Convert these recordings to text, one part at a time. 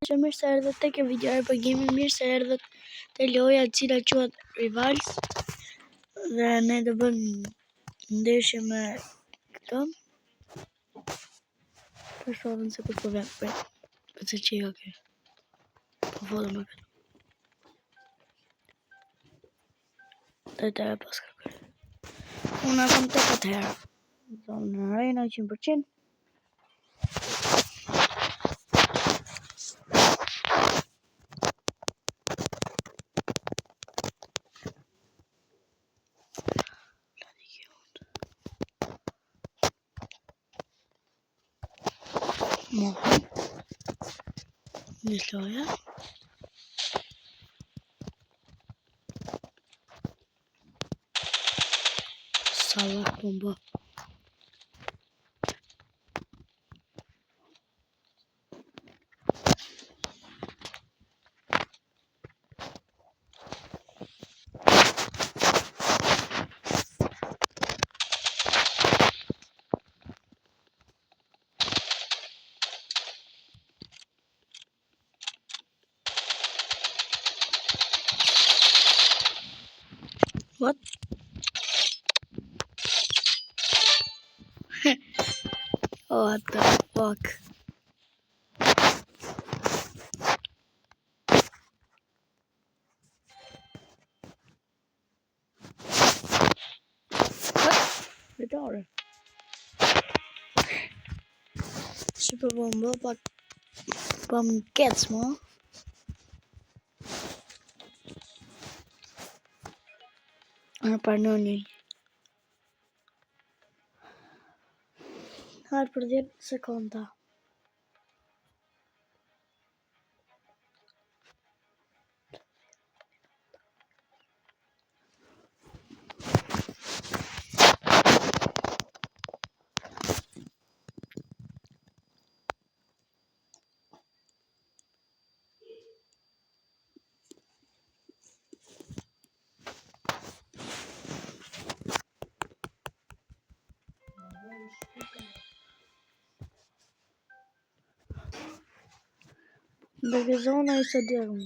që mirë se erdhët tek video e përgjimi, mirë se erdhët te loja e cila quhet Rivals. Dhe ne do bëjmë ndeshje me këto. Për shodën se kush po vjen prej. Përse që jo ke. Po vodë me këto. Dhe të e pas kërkër. Unë e kom të këtë herë. Zonë në rejna 100%. Mohon. Një loja. Salak bomba. What? What the fuck? Vedare. Super bomba pak më kec mo. Në parnoni. Hajde për 10 sekonda. Dhe gëzona I së djerëm.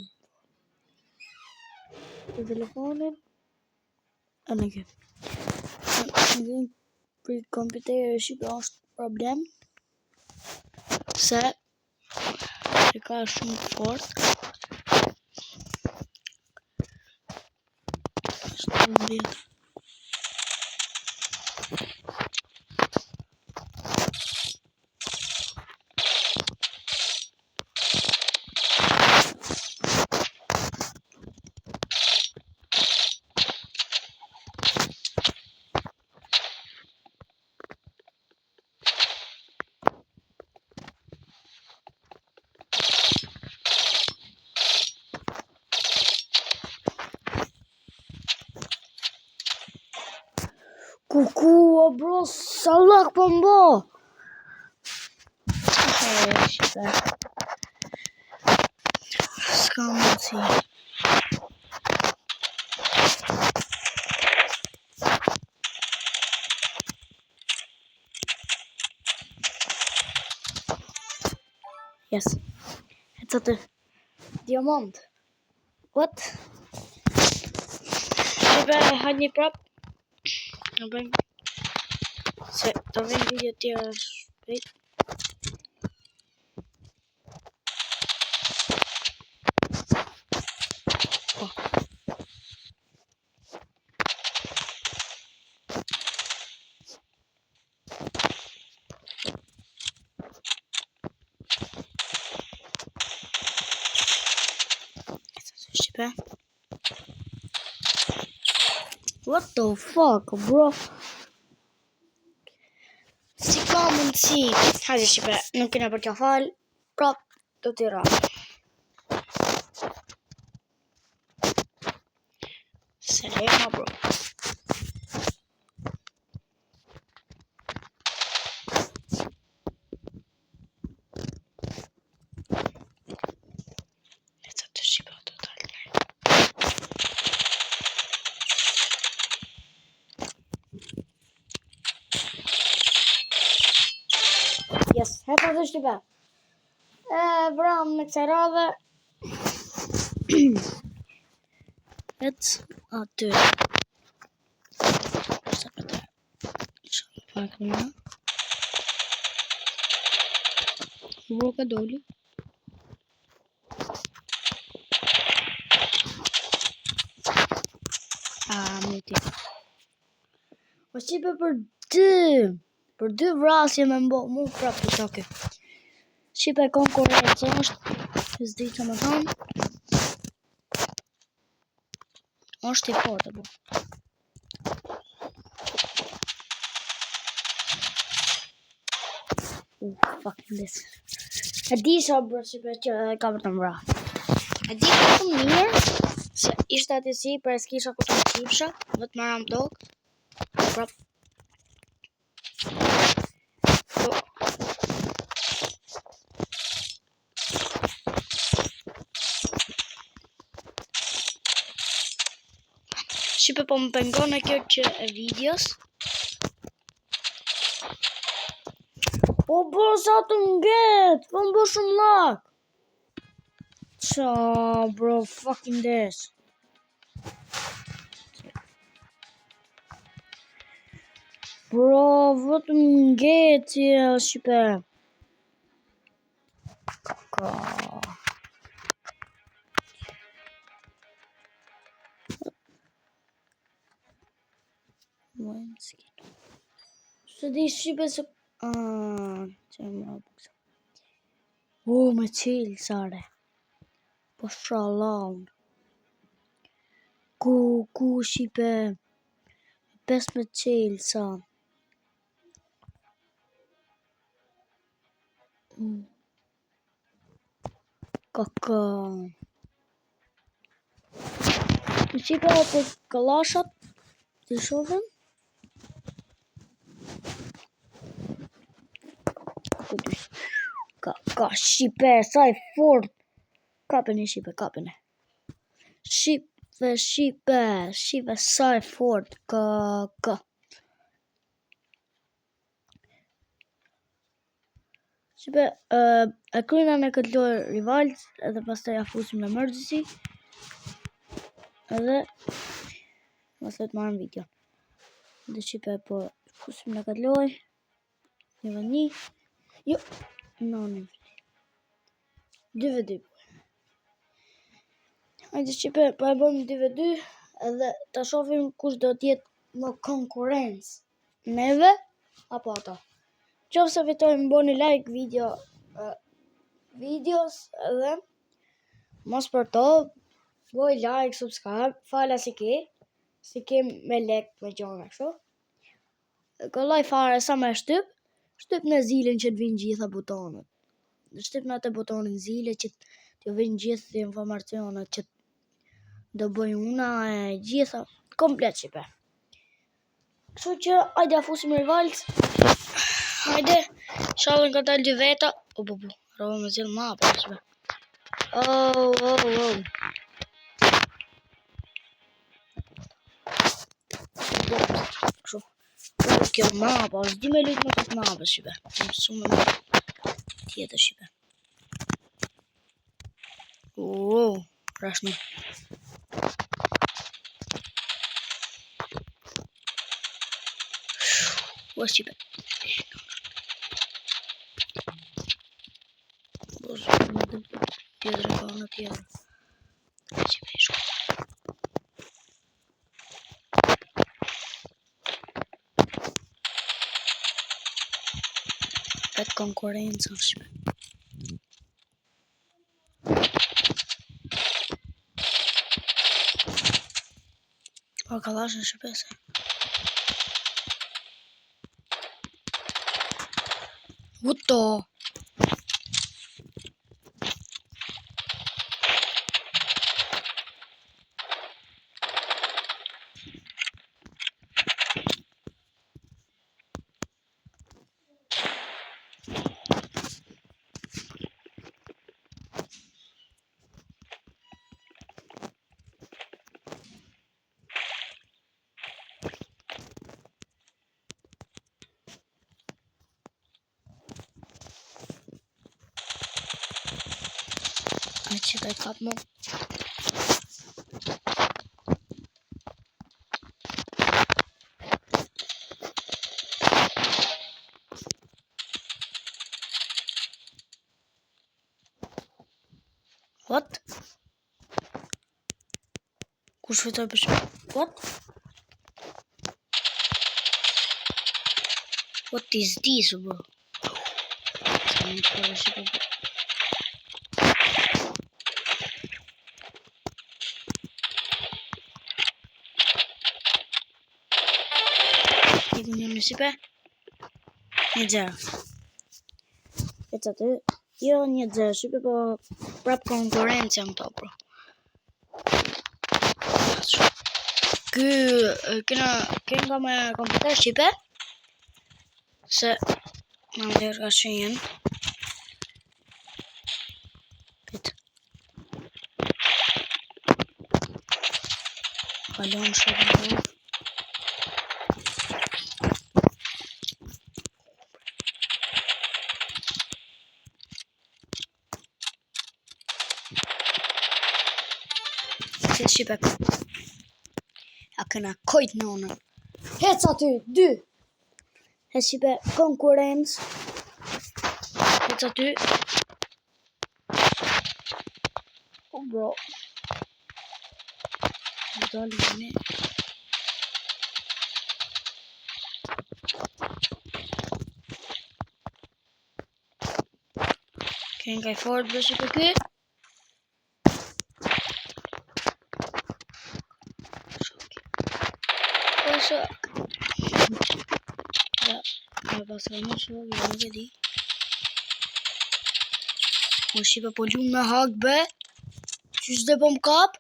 Të telefonin. E në ke. Në për kompjuterë shqipe është problem. Se e ka shumë fort. Është të mbjetë. Kuku o bro, salak po mbo. Shqipë. S'ka mundësi. Yes. It's at the diamond. What? Shqipë, hajde një prap. Në bëjmë. Se të vend video tjera shpejt. Shqipë. What the fuck, bro? Si ka mundësi? Hajde Shqipë, nuk kena për t'ja falë, prap do t'i ra. Selema, bro. Leca të Shqipë, total. Yes, hajde të Shqipë. vram në këtë radhe. Aty. Sa këtë. Shumë pak një. Vroka doli. Meti. Po shipe për dy vrasje me mbo mu prapë të toke. Shipe konkurencë është, s'di që më thonë. është I fortë, bu. Fucking this. E di sa bro shipe që ka për të mbra. E di ka të mirë, se ishte ati si për e s'kisha ku të më qipsha, vetë më ram tokë. Prap. Shipe po më pengon e kjo që e videos. Po bro sa të nget, po më bë shumë lak. Qa bro, fucking this. Bro, vetëm nget shipe. Kaka. Se di shipe se... që më rabë. Me qilë sare. Po shalom. Ku shipe. 15 qilë sa. Kaka. Shipe për kalashat. Të shofën. Ka shipe, sa I fort. Kapeni shipe, kapeni. Shipe, sa I fort. Ka. Shipe, e kryna në këtë lojë rivals, edhe pas të ja fusim në emergency. Edhe, pas të marrëm video. Dhe shipe, po fusim në këtë lojë. Një. Jo, në. 2v2. Hajde shipe, po e bëjmë 2v2 edhe ta shohim kush do t'jetë më konkurencë. Neve apo ata. Qofse fitojmë bëni like videos edhe mos për to bëj like, subscribe, fala si ke me lek me gjona kështu. Kollaj fare sa me shtyp në zilin që t'vinë gjitha butonët. Shtyp në atë butonin zile që t'ju vinë gjithë informacionet që do bëj una e gjitha komplet shipe. Kështu që hajde a fusim rivals. Hajde, shalën ka dalë dy veta. Rova me zilë ma për shipe. Kështu. Kjo mapa, s'di me lujtë me këtë mapa shipe. Më sume me tjetër shipe. Rashme. Shipe. Tjetër e ka në tjetër. Shipe I shumë. Këtë konkurencë shipe. Po kalashën shipese. Vuto. Me që ka kap më. What? Kush fitoj për shpejt? What? What is this, bro? Një sipe? 1-0. Aty. Jo 1-0, sipe po prap konkurencia më to, bro. Kënë me kompjuter shqipe se në lërë ka shenjen pit kalon shumë se shqipe a këna kojt nonën hec aty 2 e shqipe konkurencë hec aty o bro doli një kënë ka i fort bë shqipe ky shok ja pasë një shok ja nuk e di o shqipe po lumë me hak be qysh dhe po më kap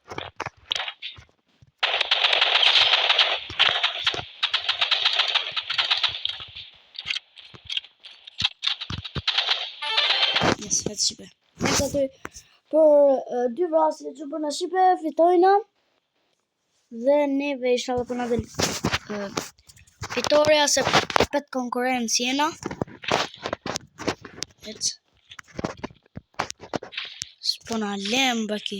yes, vetë shqipe vetë aty për 2 vrasje që për në shqipe fitojna dhe neve isha dhe për në del fitoria se pet konkurencë jena et s'pona lemba ki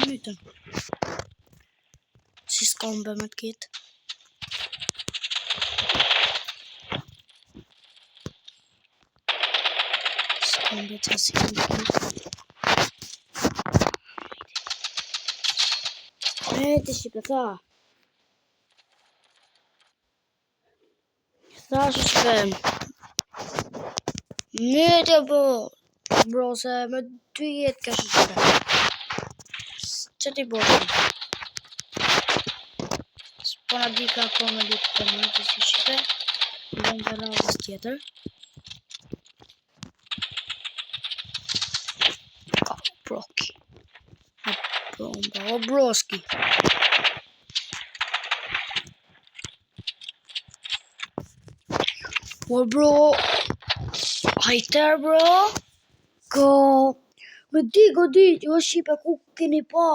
mytën si s'kombe me t'kit s'kombe të si me t'kit ti shqipe tha shqipe mytja bro se me 2 jetë ka shqipe që ti bërë? S'pona di ka me ditë të më të si shqipe në të radhës tjetër ka broki o broski o bro hajter bro ka me di godit, jo shqipe ku keni pa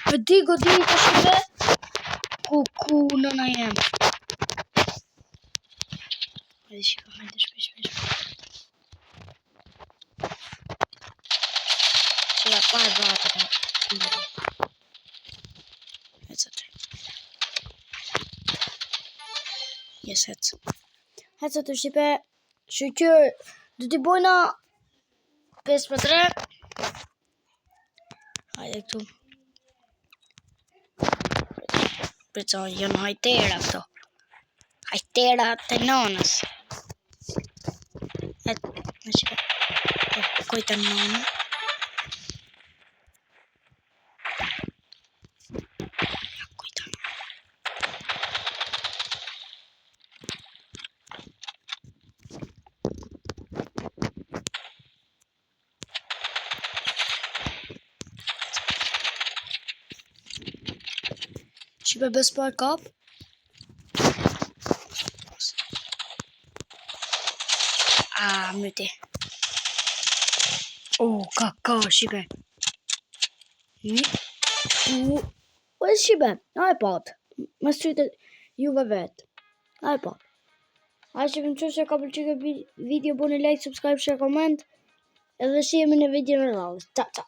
me di godit o shqipe ku nëna jem hajde shqipe, hajde shpish që da pa e vratë hec aty yes hec aty shqipe shqyqyr du t'i bojna 5-3 hajde këtu përca janë hajtera këto hajtera të nonës në shqipe kojtë nonë shqipe bes për kap myti. Ka, shipe. Shipe, a e pat. Më sytë juve vetë. A e pat. A që më që ka pëlqyer video, bëni like, subscribe, share, comment. Edhe shihemi në video në radhës. Ciao.